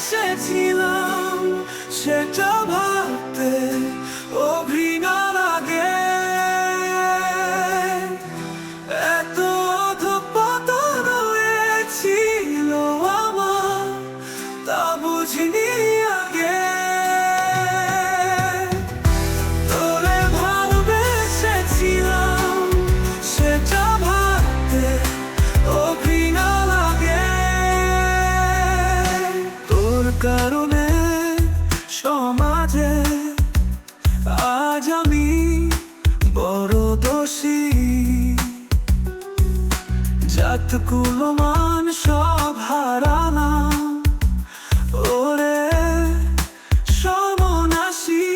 ভালোবেসেছিলাম সেটা ভাবতে ও ঘৃণা লাগে। এত অধঃপতন হয়েছিল আমার, তা বুঝিনি আগে। তোরে ভালোবেসেছিলাম সেটা ভাবতে ও ঘৃণা লাগে। তোর কারণে সমাজে আজ আমি বড় দোষী। জাত কুলমান সব হারালাম, ওরে সর্বনাশী।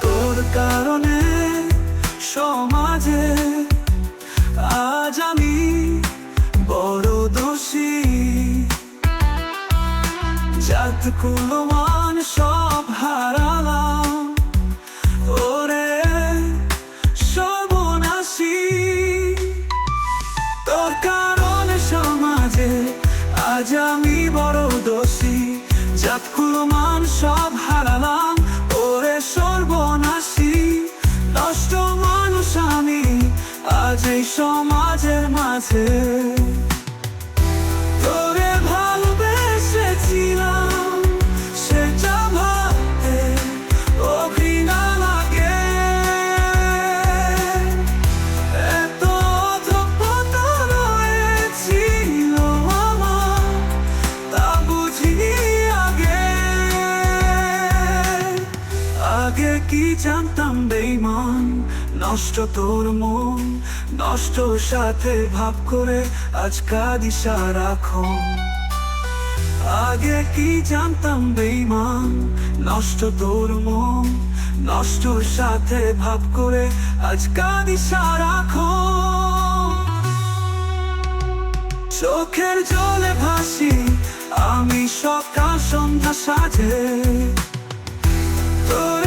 তোর কারণে সমাজে আজ আমি বড় দোষী। জাত কুলমান সব হারালাম, ওরে সর্বনাশী। তোর কারণে সমাজে আজ আমি বড় দোষী। জাত কুলমান সব হারালাম, ওরে সর্বনাশী। নষ্ট মানুষ আমি আজ এই সমাজের মাঝে। তোরে ভালোবেসেছিলাম সেটা ভাবতে ও ঘৃণা লাগে। এত অধঃপতন হয়েছিল আমার, তা বুঝিনি আগে। আগে কি জানতাম বেঈমান নষ্ট তোর মন, নষ্ট সাথে ভাব করে আজ কাঁদি সারাক্ষণ। আগে কি জানতাম বেঈমান নষ্ট তোর মন, নষ্ট সাথে ভাব করে আজ কাঁদি সারাক্ষণ। চোখের জলে ভাসি আমি সকাল সন্ধ্যা সাজে। তোর